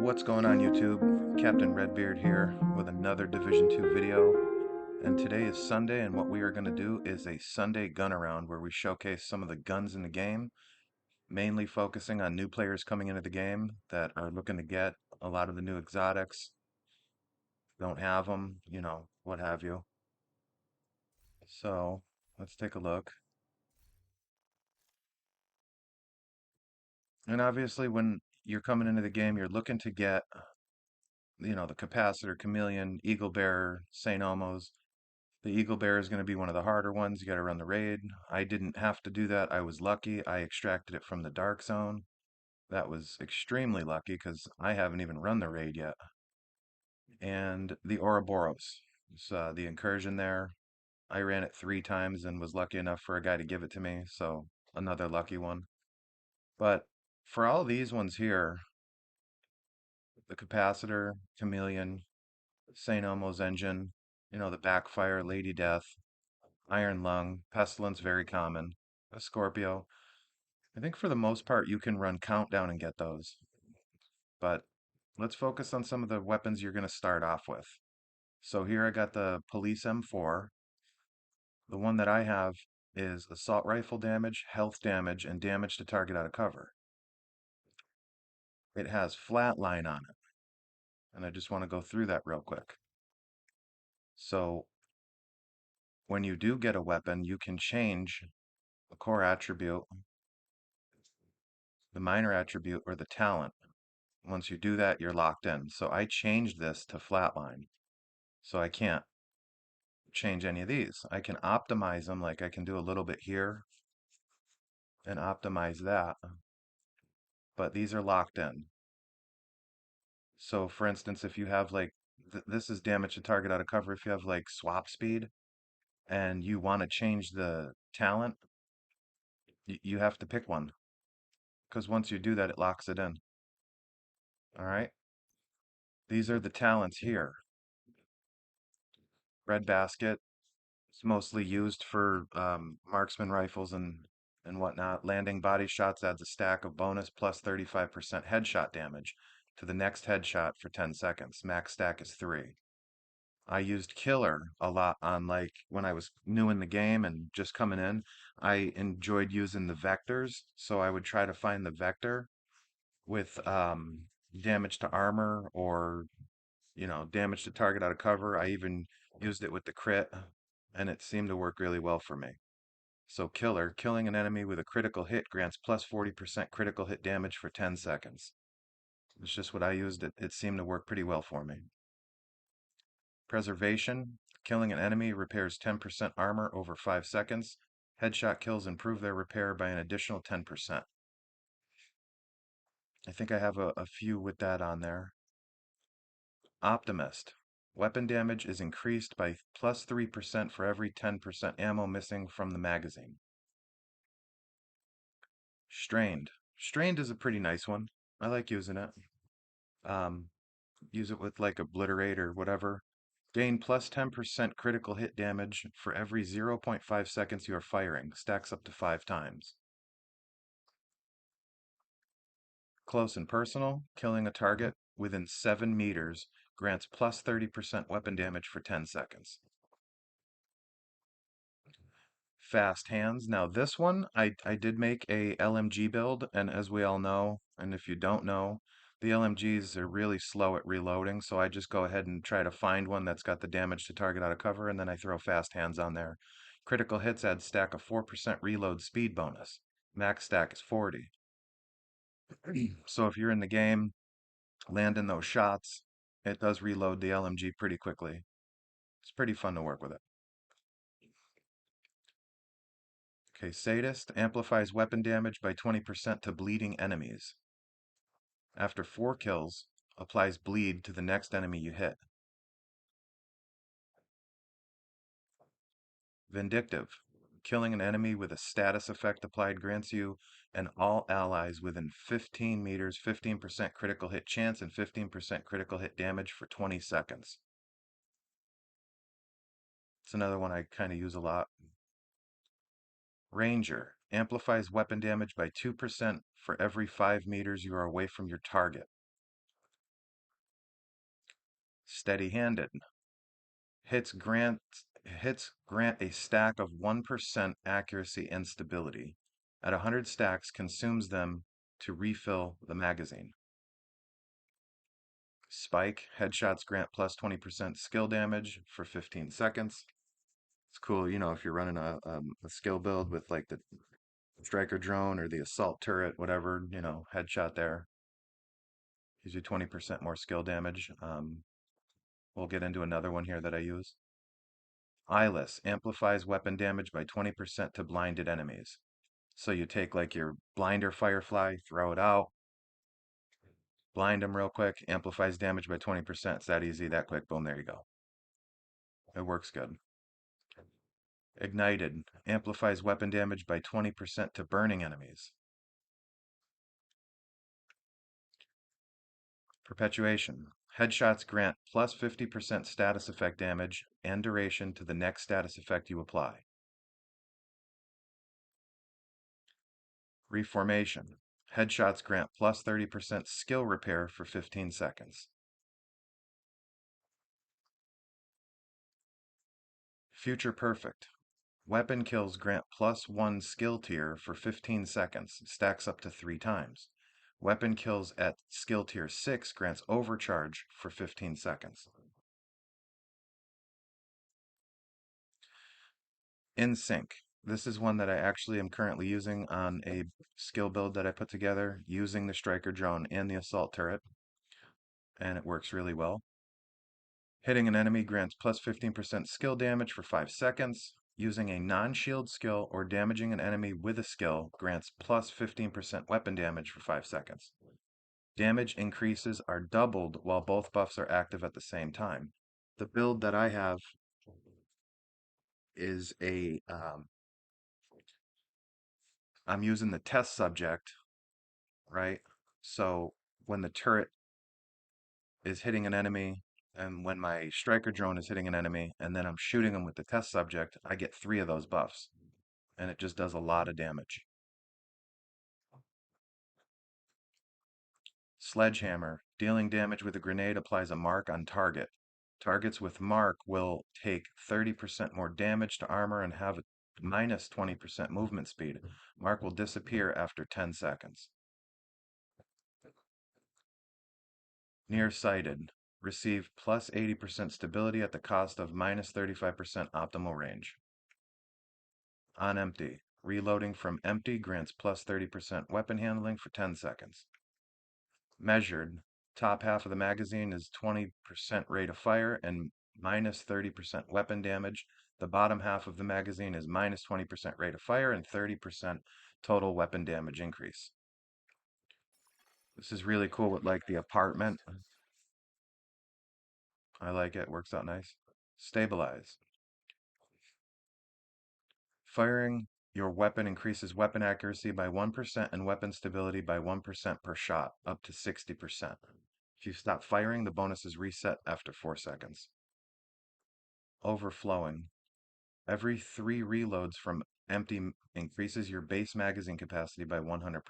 What's going on YouTube? Captain Redbeard here with another Division 2 video. And today is Sunday, and what we are going to do is a Sunday GunAround where we showcase some of the guns in the game, mainly focusing on new players coming into the game that are looking to get a lot of the new exotics, don't have them, what have you. So let's take a look. And obviously when you're coming into the game, you're looking to get, the Capacitor, Chameleon, Eagle Bearer, St. Elmo's. The Eagle Bear is going to be one of the harder ones. You got to run the raid. I didn't have to do that. I was lucky. I extracted it from the Dark Zone. That was extremely lucky because I haven't even run the raid yet. And the Ouroboros. The incursion there. I ran it 3 times and was lucky enough for a guy to give it to me. So another lucky one. But for all these ones here, the Capacitor, Chameleon, St. Elmo's Engine, the Backfire, Lady Death, Iron Lung, Pestilence, very common. A Scorpio. I think for the most part you can run Countdown and get those. But let's focus on some of the weapons you're going to start off with. So here I got the Police M4. The one that I have is assault rifle damage, health damage, and damage to target out of cover. It has flatline on it. And I just want to go through that real quick. So when you do get a weapon, you can change the core attribute, the minor attribute, or the talent. Once you do that, you're locked in. So I changed this to flatline. So I can't change any of these. I can optimize them, like I can do a little bit here and optimize that, but these are locked in. So for instance, if you have like, this is damage to target out of cover. If you have like swap speed and you want to change the talent, you have to pick one because once you do that, it locks it in. All right. These are the talents here. Red basket. It's mostly used for marksman rifles and whatnot. Landing body shots adds a stack of bonus plus 35% headshot damage to the next headshot for 10 seconds. Max stack is 3. I used killer a lot on like when I was new in the game and just coming in. I enjoyed using the vectors, so I would try to find the vector with damage to armor or damage to target out of cover. I even used it with the crit, and it seemed to work really well for me. So killer, killing an enemy with a critical hit grants plus 40% critical hit damage for 10 seconds. It's just what I used. It seemed to work pretty well for me. Preservation, killing an enemy repairs 10% armor over 5 seconds. Headshot kills improve their repair by an additional 10%. I think I have a few with that on there. Optimist. Weapon damage is increased by plus 3% for every 10% ammo missing from the magazine. Strained. Strained is a pretty nice one. I like using it. Um, use it with like Obliterate or whatever. Gain plus 10% critical hit damage for every 0.5 seconds you are firing. Stacks up to 5 times. Close and personal. Killing a target within 7 meters grants plus 30% weapon damage for 10 seconds. Fast hands. Now this one, I did make a LMG build, and as we all know, and if you don't know, the LMGs are really slow at reloading, so I just go ahead and try to find one that's got the damage to target out of cover, and then I throw fast hands on there. Critical hits add stack of 4% reload speed bonus. Max stack is 40. So if you're in the game, landing those shots, it does reload the LMG pretty quickly. It's pretty fun to work with it. Okay, Sadist amplifies weapon damage by 20% to bleeding enemies. After 4 kills, applies bleed to the next enemy you hit. Vindictive. Killing an enemy with a status effect applied grants you and all allies within 15 meters 15% critical hit chance and 15% critical hit damage for 20 seconds. It's another one I kind of use a lot. Ranger. Amplifies weapon damage by 2% for every 5 meters you are away from your target. Steady-handed. Hits grant hits grant a stack of 1% accuracy and stability. At 100 stacks, consumes them to refill the magazine. Spike. Headshots grant plus 20% skill damage for 15 seconds. It's cool, if you're running a skill build with like the striker drone or the assault turret, whatever, headshot there. Gives you 20% more skill damage. We'll get into another one here that I use. Eyeless amplifies weapon damage by 20% to blinded enemies. So you take like your blinder firefly, throw it out, blind them real quick, amplifies damage by 20%. It's that easy, that quick. Boom, there you go. It works good. Ignited amplifies weapon damage by 20% to burning enemies. Perpetuation. Headshots grant plus 50% status effect damage and duration to the next status effect you apply. Reformation. Headshots grant plus 30% skill repair for 15 seconds. Future Perfect. Weapon kills grant plus 1 skill tier for 15 seconds, stacks up to 3 times. Weapon kills at skill tier 6 grants overcharge for 15 seconds. In Sync. This is one that I actually am currently using on a skill build that I put together using the striker drone and the assault turret, and it works really well. Hitting an enemy grants plus 15% skill damage for 5 seconds. Using a non-shield skill or damaging an enemy with a skill grants plus 15% weapon damage for 5 seconds. Damage increases are doubled while both buffs are active at the same time. The build that I have is I'm using the test subject, right? So when the turret is hitting an enemy and when my striker drone is hitting an enemy and then I'm shooting them with the test subject, I get 3 of those buffs. And it just does a lot of damage. Sledgehammer. Dealing damage with a grenade applies a mark on target. Targets with mark will take 30% more damage to armor and have a minus 20% movement speed. Mark will disappear after 10 seconds. Nearsighted. Receive plus 80% stability at the cost of minus 35% optimal range. On empty. Reloading from empty grants plus 30% weapon handling for 10 seconds. Measured. Top half of the magazine is 20% rate of fire and minus 30% weapon damage. The bottom half of the magazine is minus 20% rate of fire and 30% total weapon damage increase. This is really cool with like the apartment. I like it, works out nice. Stabilize. Firing your weapon increases weapon accuracy by 1% and weapon stability by 1% per shot, up to 60%. If you stop firing, the bonus is reset after 4 seconds. Overflowing. Every 3 reloads from empty increases your base magazine capacity by 100%.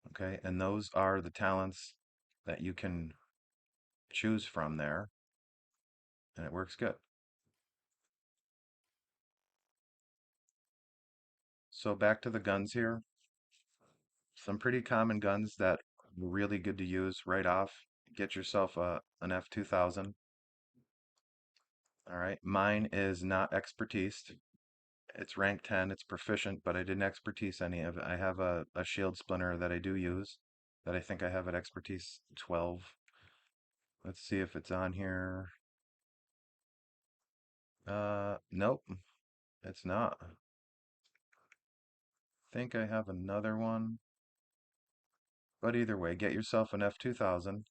Okay, and those are the talents that you can choose from there, and it works good. So back to the guns here. Some pretty common guns that are really good to use right off. Get yourself an F2000. All right, mine is not expertise. It's rank 10, it's proficient, but I didn't expertise any of it. I have a shield splinter that I do use that I think I have at expertise 12. Let's see if it's on here. Nope, it's not. Think I have another one. But either way, get yourself an F2000.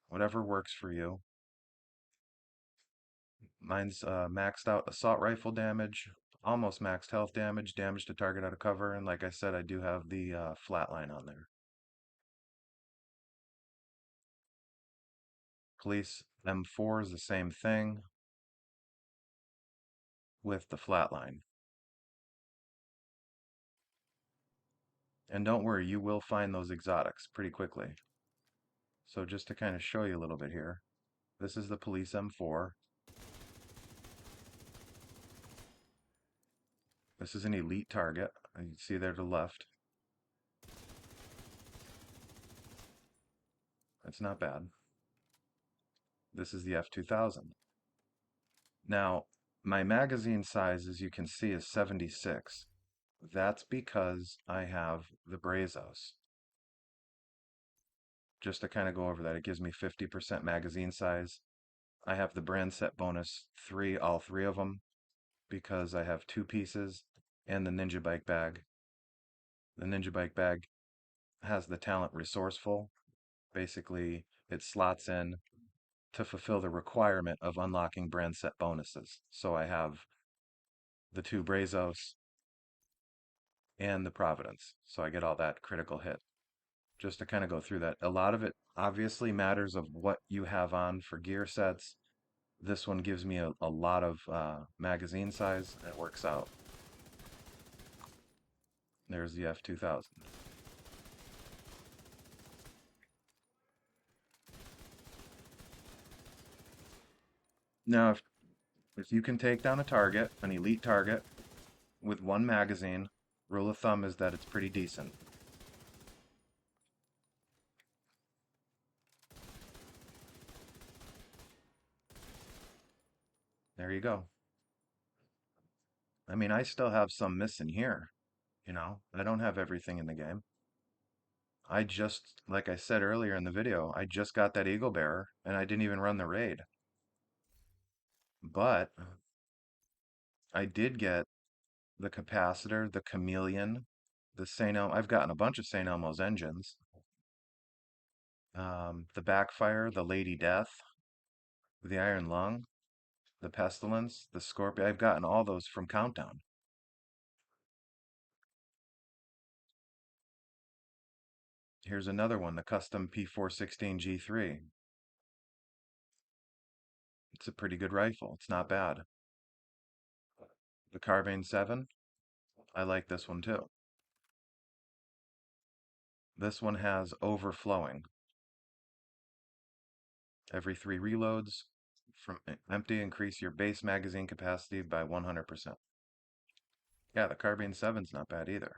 Whatever works for you. Mine's maxed out assault rifle damage, almost maxed health damage, damage to target out of cover, and like I said, I do have the flatline on there. Police M4 is the same thing with the flatline. And don't worry, you will find those exotics pretty quickly. So just to kind of show you a little bit here, this is the Police M4. This is an elite target. You can see there to the left. It's not bad. This is the F2000. Now, my magazine size, as you can see, is 76. That's because I have the Brazos. Just to kind of go over that, it gives me 50% magazine size. I have the brand set bonus 3, all three of them, because I have two pieces and the Ninja Bike bag. The Ninja Bike bag has the talent resourceful. Basically, it slots in to fulfill the requirement of unlocking brand set bonuses. So I have the two Brazos and the Providence. So I get all that critical hit. Just to kind of go through that, a lot of it obviously matters of what you have on for gear sets. This one gives me a lot of magazine size, and it works out. There's the F2000. Now, if you can take down a target, an elite target, with one magazine, rule of thumb is that it's pretty decent. There you go. I mean, I still have some missing here, you know? I don't have everything in the game. I just, like I said earlier in the video, I just got that Eagle Bearer, and I didn't even run the raid. But I did get the capacitor, the chameleon, the St. I've gotten a bunch of St. Elmo's engines. The backfire, the Lady Death, the Iron Lung, the Pestilence, the Scorpion. I've gotten all those from Countdown. Here's another one, the custom P416 G3. It's a pretty good rifle. It's not bad. The Carbine 7, I like this one too. This one has overflowing. Every 3 reloads from empty, increase your base magazine capacity by 100%. Yeah, the Carbine 7's not bad either.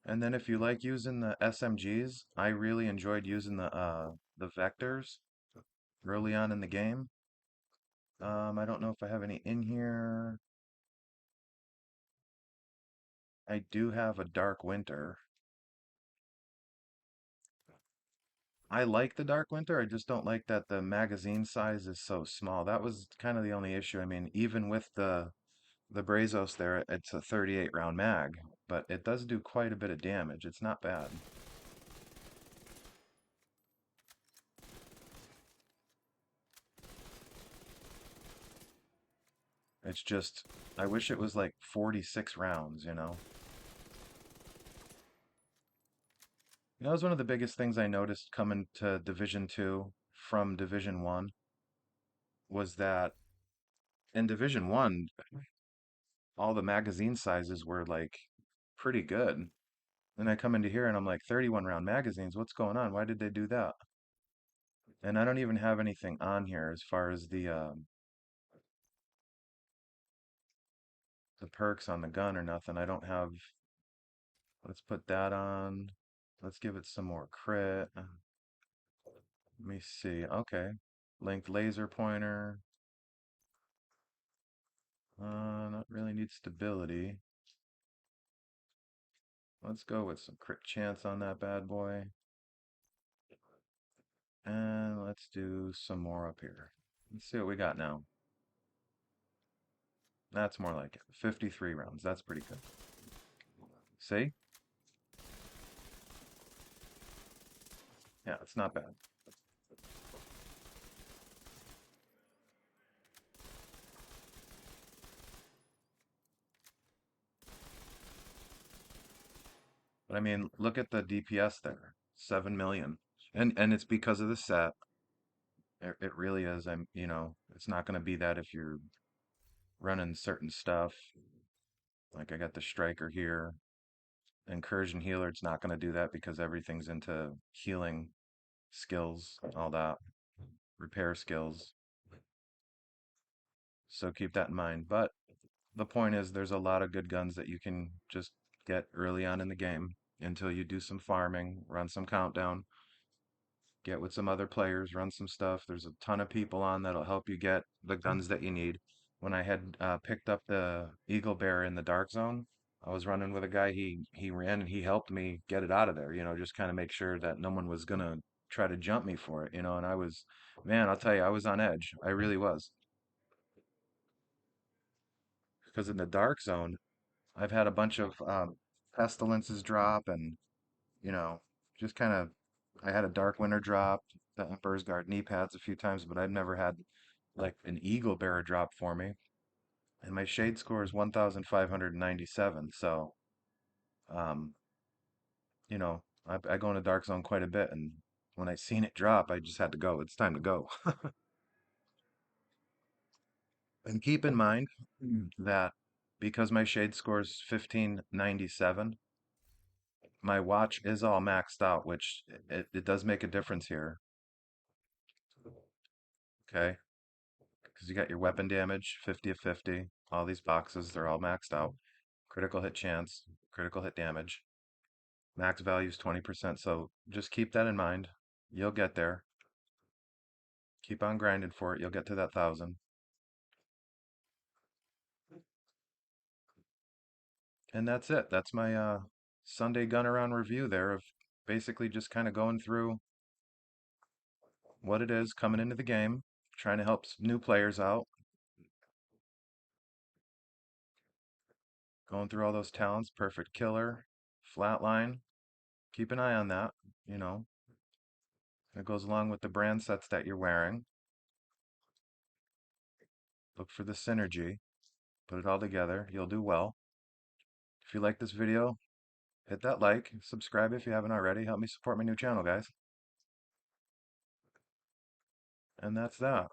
And then if you like using the SMGs, I really enjoyed using the Vectors early on in the game. I don't know if I have any in here. I do have a Dark Winter. I like the Dark Winter. I just don't like that the magazine size is so small. That was kind of the only issue. I mean, even with the Brazos there, it's a 38 round mag, but it does do quite a bit of damage. It's not bad. It's just, I wish it was like 46 rounds, you know? You know, that was one of the biggest things I noticed coming to Division 2 from Division 1 was that in Division 1, all the magazine sizes were like pretty good. Then I come into here and I'm like 31 round magazines. What's going on? Why did they do that? And I don't even have anything on here as far as the perks on the gun or nothing. I don't have. Let's put that on. Let's give it some more crit. Let me see. Okay. Linked laser pointer. Not really need stability. Let's go with some crit chance on that bad boy. And let's do some more up here. Let's see what we got now. That's more like it. 53 rounds. That's pretty good. See? Yeah, it's not bad. But I mean, look at the DPS there. 7 million. And it's because of the set. It really is. It's not going to be that if you're running certain stuff. Like I got the striker here. Incursion healer, it's not going to do that because everything's into healing skills, all that, repair skills. So keep that in mind. But the point is, there's a lot of good guns that you can just get early on in the game until you do some farming, run some countdown, get with some other players, run some stuff. There's a ton of people on that'll help you get the guns that you need. When I had picked up the Eagle Bear in the Dark Zone, I was running with a guy. He ran and he helped me get it out of there. Just kind of make sure that no one was gonna try to jump me for it. And I was, man, I'll tell you, I was on edge. I really was. Because in the Dark Zone, I've had a bunch of pestilences drop, and you know, just kind of, I had a Dark Winter drop, the Emperor's Guard knee pads a few times, but I've never had like an Eagle Bearer drop for me. And my shade score is 1,597. So, um, I go into Dark Zone quite a bit, and when I seen it drop, I just had to go. It's time to go. And keep in mind that because my shade score is 1597, my watch is all maxed out, which it does make a difference here. Okay. Because you got your weapon damage, 50 of 50. All these boxes, they're all maxed out. Critical hit chance, critical hit damage. Max value is 20%, so just keep that in mind. You'll get there. Keep on grinding for it. You'll get to that 1,000. And that's it. That's my Sunday GunAround review there of basically just kind of going through what it is coming into the game, trying to help new players out, going through all those talents, perfect killer, flatline. Keep an eye on that, you know. It goes along with the brand sets that you're wearing. Look for the synergy. Put it all together. You'll do well. If you like this video, hit that like, subscribe if you haven't already. Help me support my new channel, guys. And that's that.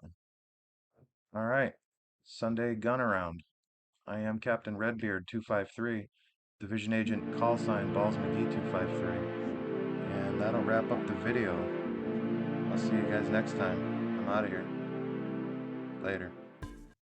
All right. Sunday GunAround. I am Captain Redbeard 253, Division Agent call sign Balls McGee 253. And that'll wrap up the video. I'll see you guys next time. I'm out of here. Later.